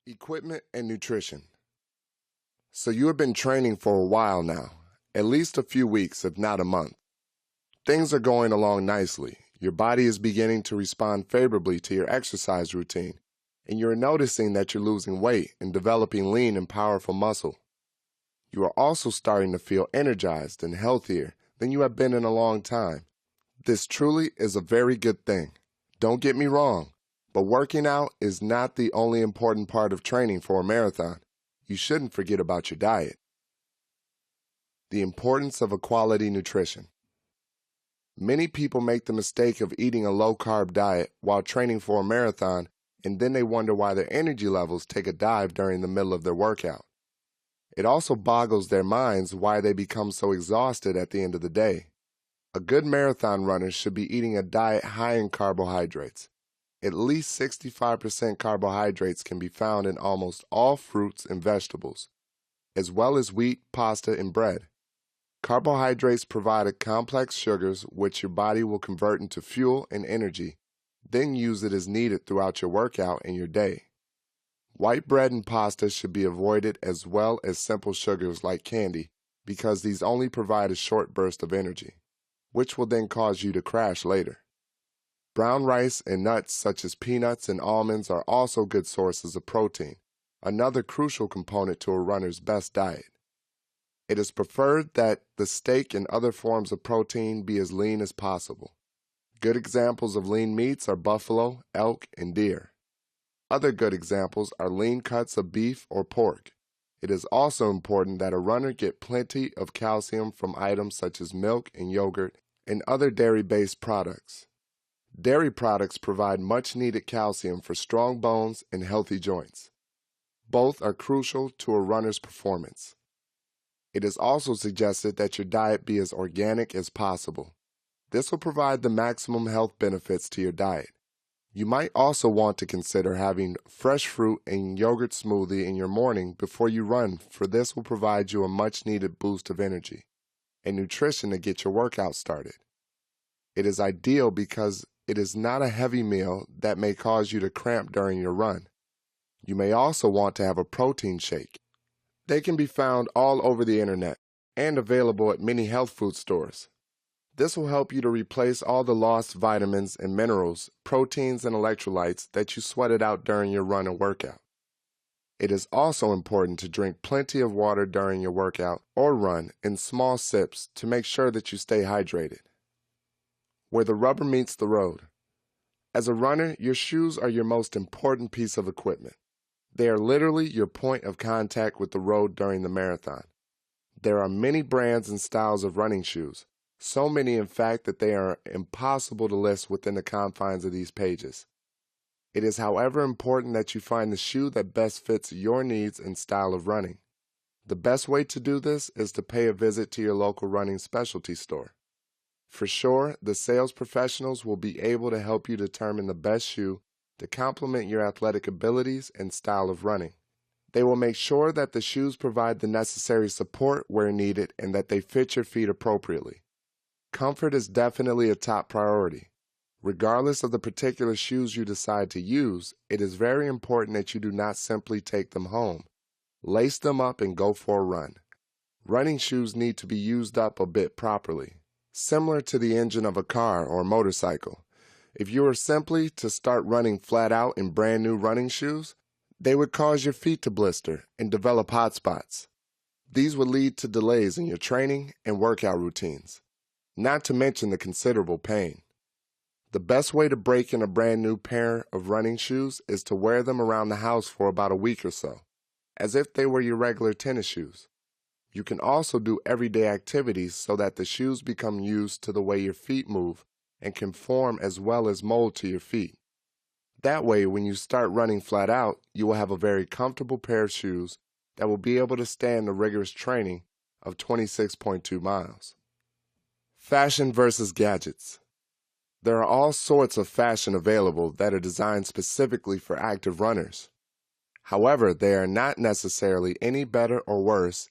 Equipment and nutrition. So you have been training for a while now, at least a few weeks, if not a month. Things are going along nicely. Your body is beginning to respond favorably to your exercise routine, and you're noticing that you're losing weight and developing lean and powerful muscle. You are also starting to feel energized and healthier than you have been in a long time. This truly is a very good thing. Don't get me wrong, but working out is not the only important part of training for a marathon. You shouldn't forget about your diet. The importance of a quality nutrition. Many people make the mistake of eating a low-carb diet while training for a marathon, and then they wonder why their energy levels take a dive during the middle of their workout. It also boggles their minds why they become so exhausted at the end of the day. A good marathon runner should be eating a diet high in carbohydrates. At least 65% carbohydrates can be found in almost all fruits and vegetables, as well as wheat, pasta, and bread. Carbohydrates provide complex sugars which your body will convert into fuel and energy, then use it as needed throughout your workout and your day. White bread and pasta should be avoided, as well as simple sugars like candy, because these only provide a short burst of energy, which will then cause you to crash later. Brown rice and nuts such as peanuts and almonds are also good sources of protein, another crucial component to a runner's best diet. It is preferred that the steak and other forms of protein be as lean as possible. Good examples of lean meats are buffalo, elk, and deer. Other good examples are lean cuts of beef or pork. It is also important that a runner get plenty of calcium from items such as milk and yogurt and other dairy-based products. Dairy products provide much-needed calcium for strong bones and healthy joints. Both are crucial to a runner's performance. It is also suggested that your diet be as organic as possible. This will provide the maximum health benefits to your diet. You might also want to consider having fresh fruit and yogurt smoothie in your morning before you run, for this will provide you a much-needed boost of energy and nutrition to get your workout started. It is ideal because it is not a heavy meal that may cause you to cramp during your run. You may also want to have a protein shake. They can be found all over the internet and available at many health food stores. This will help you to replace all the lost vitamins and minerals, proteins, and electrolytes that you sweated out during your run and workout. It is also important to drink plenty of water during your workout or run in small sips to make sure that you stay hydrated. Where the rubber meets the road. As a runner, your shoes are your most important piece of equipment. They are literally your point of contact with the road during the marathon. There are many brands and styles of running shoes, so many in fact that they are impossible to list within the confines of these pages. It is, however, important that you find the shoe that best fits your needs and style of running. The best way to do this is to pay a visit to your local running specialty store. For sure, the sales professionals will be able to help you determine the best shoe to complement your athletic abilities and style of running. They will make sure that the shoes provide the necessary support where needed and that they fit your feet appropriately. Comfort is definitely a top priority. Regardless of the particular shoes you decide to use, it is very important that you do not simply take them home. Lace them up and go for a run. Running shoes need to be used up a bit properly, similar to the engine of a car or motorcycle. If you were simply to start running flat out in brand new running shoes, they would cause your feet to blister and develop hot spots. These would lead to delays in your training and workout routines, not to mention the considerable pain. The best way to break in a brand new pair of running shoes is to wear them around the house for about a week or so, as if they were your regular tennis shoes. You can also do everyday activities so that the shoes become used to the way your feet move and conform as well as mold to your feet. That way, when you start running flat out, you will have a very comfortable pair of shoes that will be able to stand the rigorous training of 26.2 miles. Fashion versus gadgets. There are all sorts of fashion available that are designed specifically for active runners. However, they are not necessarily any better or worse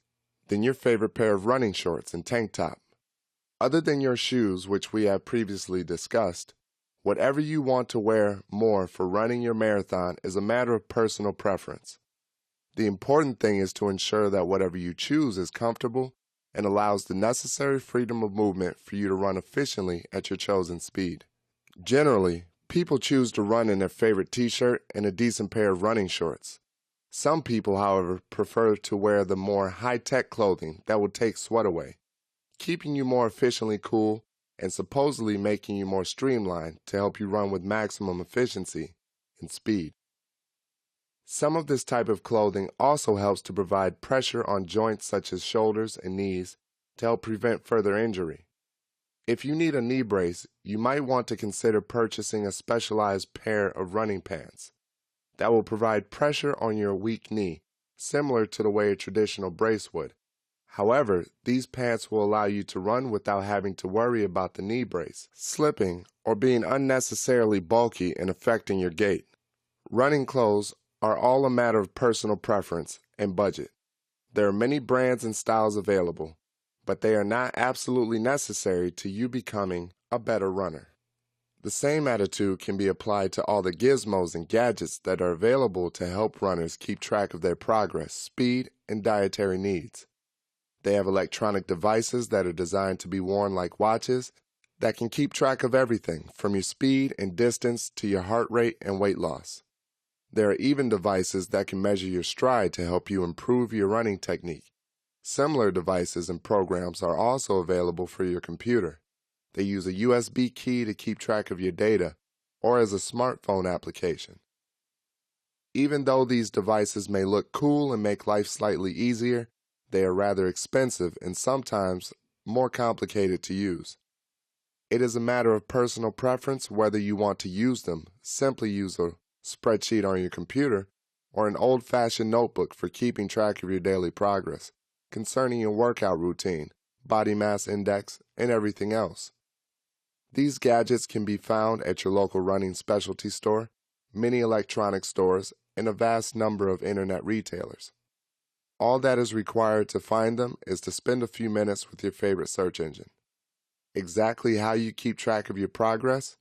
than your favorite pair of running shorts and tank top. Other than your shoes, which we have previously discussed, Whatever you want to wear more for running your marathon is a matter of personal preference. The important thing is to ensure that whatever you choose is comfortable and allows the necessary freedom of movement for you to run efficiently at your chosen speed. Generally, people choose to run in their favorite t-shirt and a decent pair of running shorts. Some people, however, prefer to wear the more high-tech clothing that will take sweat away, keeping you more efficiently cool and supposedly making you more streamlined to help you run with maximum efficiency and speed. Some of this type of clothing also helps to provide pressure on joints such as shoulders and knees to help prevent further injury. If you need a knee brace, you might want to consider purchasing a specialized pair of running pants that will provide pressure on your weak knee, similar to the way a traditional brace would. However, these pants will allow you to run without having to worry about the knee brace slipping or being unnecessarily bulky and affecting your gait. Running clothes are all a matter of personal preference and budget. There are many brands and styles available, but they are not absolutely necessary to you becoming a better runner. The same attitude can be applied to all the gizmos and gadgets that are available to help runners keep track of their progress, speed, and dietary needs. They have electronic devices that are designed to be worn like watches that can keep track of everything from your speed and distance to your heart rate and weight loss. There are even devices that can measure your stride to help you improve your running technique. Similar devices and programs are also available for your computer. They use a USB key to keep track of your data or as a smartphone application. Even though these devices may look cool and make life slightly easier, they are rather expensive and sometimes more complicated to use. It is a matter of personal preference whether you want to use them. Simply use a spreadsheet on your computer or an old-fashioned notebook for keeping track of your daily progress concerning your workout routine, body mass index, and everything else. These gadgets can be found at your local running specialty store, many electronic stores, and a vast number of internet retailers. All that is required to find them is to spend a few minutes with your favorite search engine. Exactly how you keep track of your progress?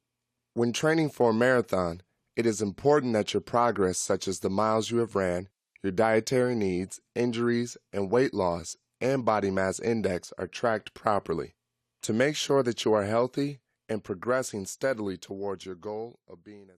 When training for a marathon, it is important that your progress, such as the miles you have ran, your dietary needs, injuries, and weight loss, and body mass index are tracked properly to make sure that you are healthy and progressing steadily towards your goal of being